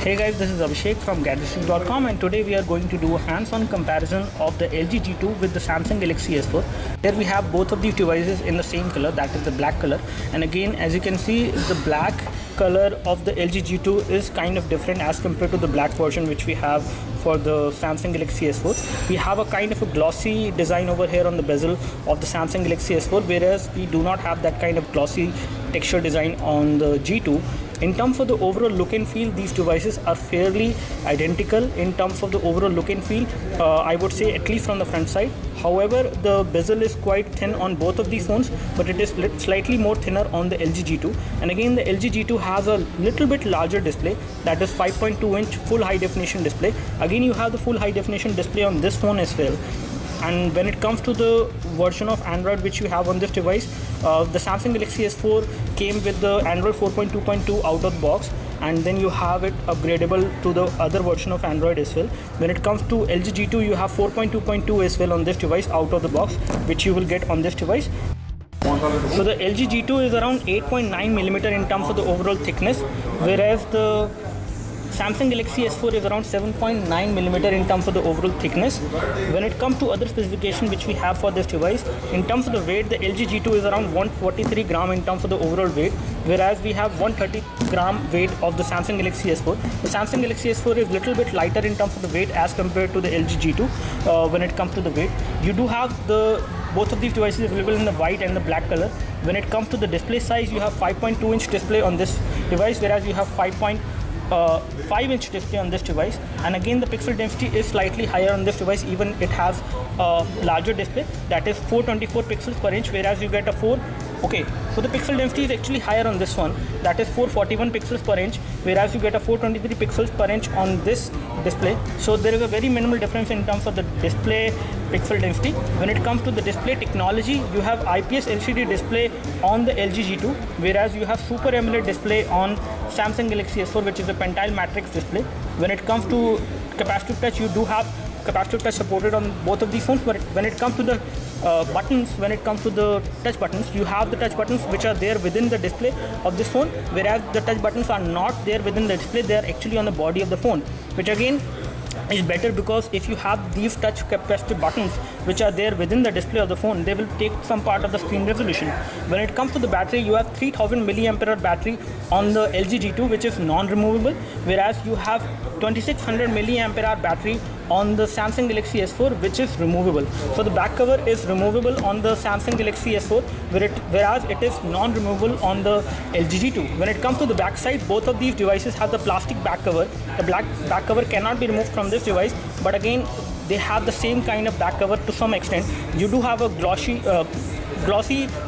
Hey guys, this is Abhishek from Gadgetry.com, and today we are going to do a hands-on comparison of the LG G2 with the Samsung Galaxy S4. Here we have both of these devices in the same color, that is the black color. And again, as you can see, the black color of the LG G2 is kind of different as compared to the black version which we have for the Samsung Galaxy S4. We have a kind of a glossy design over here on the bezel of the Samsung Galaxy S4, whereas we do not have that kind of glossy texture design on the G2. In terms of the overall look and feel, these devices are fairly identical in terms of the overall look and feel, I would say, at least from the front side. However, the bezel is quite thin on both of these phones, but it is slightly more thinner on the LG G2. And again, the LG G2 has a little bit larger display, that is 5.2-inch full high definition display. Again, you have the full high definition display on this phone as well. And when it comes to the version of Android which you have on this device, the Samsung Galaxy S4 came with the Android 4.2.2 out of the box, and then you have it upgradable to the other version of Android as well. When it comes to LG G2, you have 4.2.2 as well on this device out of the box, which you will get on this device. So the LG G2 is around 8.9mm in terms of the overall thickness, whereas the Samsung Galaxy S4 is around 7.9mm in terms of the overall thickness. When it comes to other specifications which we have for this device, in terms of the weight, the LG G2 is around 143 gram in terms of the overall weight, whereas we have 130 gram weight of the Samsung Galaxy S4. The Samsung Galaxy S4 is a little bit lighter in terms of the weight as compared to the LG G2 when it comes to the weight. You do have both of these devices available in the white and the black color. When it comes to the display size, you have 5.2-inch display on this device, whereas you have 5-inch display on this device. And again, the pixel density is slightly higher on this device, even it has a larger display, that is 424 pixels per inch, whereas you get a so the pixel density is actually higher on this one, that is 441 pixels per inch, whereas you get a 423 pixels per inch on this display. So there is a very minimal difference in terms of the display pixel density. When it comes to the display technology, you have IPS LCD display on the LG G2, whereas you have Super AMOLED display on Samsung Galaxy S4, which is a pentile matrix display. When it comes to capacitive touch, you do have capacitive touch supported on both of these phones, but when it comes to the buttons, when it comes to the touch buttons, you have the touch buttons which are there within the display of this phone, whereas the touch buttons are not there within the display, they are actually on the body of the phone, which again is better, because if you have these touch capacitive buttons which are there within the display of the phone, they will take some part of the screen resolution. When it comes to the battery, you have 3000 mAh battery on the LG G2, which is non-removable, whereas you have 2600 mAh battery on the Samsung Galaxy S4, which is removable. So the back cover is removable on the Samsung Galaxy S4, whereas it is non-removable on the LG G2. When it comes to the back side, both of these devices have the plastic back cover. The black back cover cannot be removed from this device, but again, they have the same kind of back cover to some extent. You do have a glossy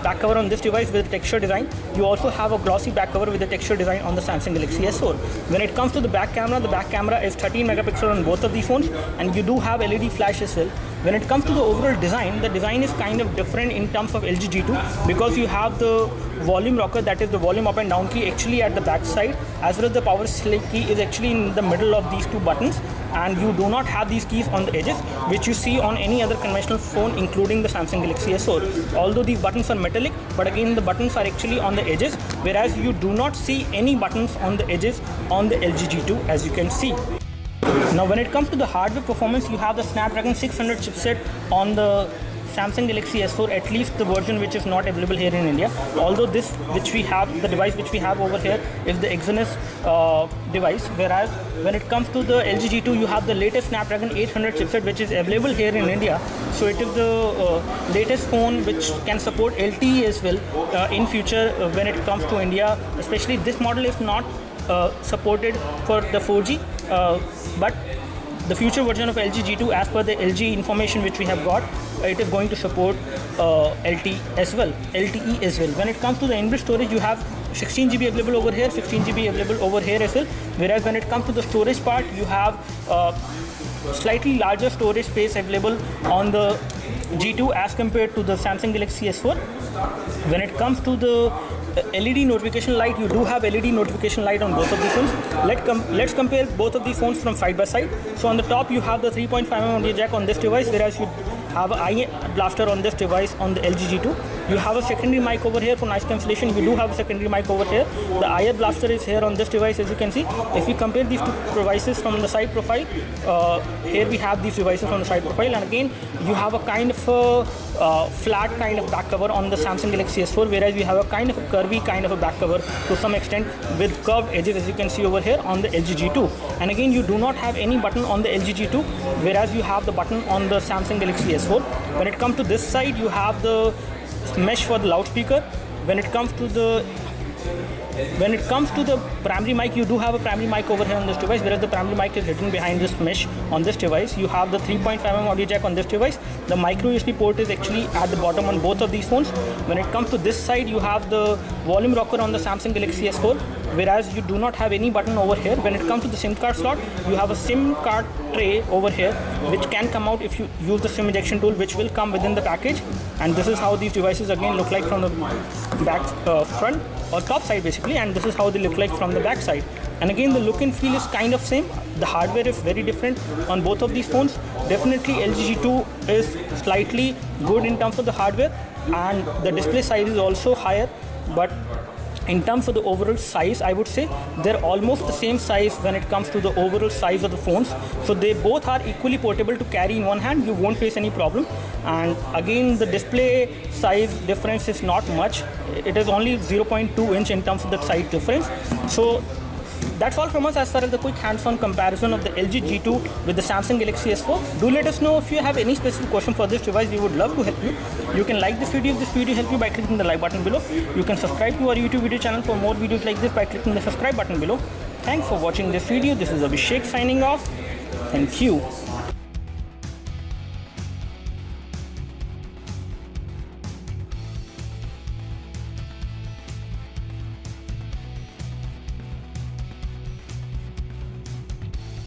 back cover on this device with texture design. You also have a glossy back cover with the texture design on the Samsung Galaxy S4. When it comes to the back camera is 13 megapixel on both of these phones, and you do have LED flash as well. When it comes to the overall design, the design is kind of different in terms of LG G2, because you have the volume rocker, that is the volume up and down key, actually at the back side, as well as the power select key is actually in the middle of these two buttons, and you do not have these keys on the edges, which you see on any other conventional phone, including the Samsung Galaxy S4. Although these buttons are metallic, but again, the buttons are actually on the edges, whereas you do not see any buttons on the edges on the LG G2, as you can see. Now, when it comes to the hardware performance, you have the Snapdragon 600 chipset on the Samsung Galaxy S4, at least the version which is not available here in India. Although the device which we have over here is the Exynos device, whereas when it comes to the LG G2, you have the latest Snapdragon 800 chipset which is available here in India. So it is the latest phone which can support LTE as well in future when it comes to India. Especially this model is not supported for the 4G, but the future version of LG G2, as per the LG information which we have got, it is going to support LTE as well. When it comes to the inbuilt storage, you have 16GB available over here, 16GB available over here as well. Whereas when it comes to the storage part, you have slightly larger storage space available on the G2 as compared to the Samsung Galaxy S4. When it comes to the LED notification light, you do have LED notification light on both of these phones. Let's compare both of these phones from side by side. So on the top, you have the 3.5mm audio jack on this device, whereas you have an eye blaster on this device on the LG G2. You have a secondary mic over here for noise cancellation. You do have a secondary mic over here. The IR blaster is here on this device, as you can see. If we compare these two devices from the side profile, here we have these devices from the side profile, and again you have a kind of a flat kind of back cover on the Samsung Galaxy S4, whereas we have a kind of a curvy kind of a back cover to some extent with curved edges, as you can see over here on the LG G2. And again, you do not have any button on the LG G2, whereas you have the button on the Samsung Galaxy S4. When it comes to this side, you have the mesh for the loudspeaker. When it comes to the primary mic, you do have a primary mic over here on this device, whereas the primary mic is hidden behind this mesh on this device. You have the 3.5mm audio jack on this device. The micro USB port is actually at the bottom on both of these phones. When it comes to this side, you have the volume rocker on the Samsung Galaxy S4, whereas you do not have any button over here. When it comes to the SIM card slot, you have a SIM card tray over here, which can come out if you use the SIM ejection tool, which will come within the package. And this is how these devices again look like from the back, front or top side basically, and this is how they look like from the back side. And again, the look and feel is kind of same. The hardware is very different on both of these phones. Definitely LG G2 is slightly good in terms of the hardware, and the display size is also higher, but in terms of the overall size, I would say they're almost the same size when it comes to the overall size of the phones. So they both are equally portable to carry in one hand. You won't face any problem. And again, the display size difference is not much. It is only 0.2 inch in terms of the size difference. So that's all from us as far as the quick hands-on comparison of the LG G2 with the Samsung Galaxy S4. Do let us know if you have any specific question for this device. We would love to help you. You can like this video if this video helped you by clicking the like button below. You can subscribe to our YouTube video channel for more videos like this by clicking the subscribe button below. Thanks for watching this video. This is Abhishek signing off. Thank you.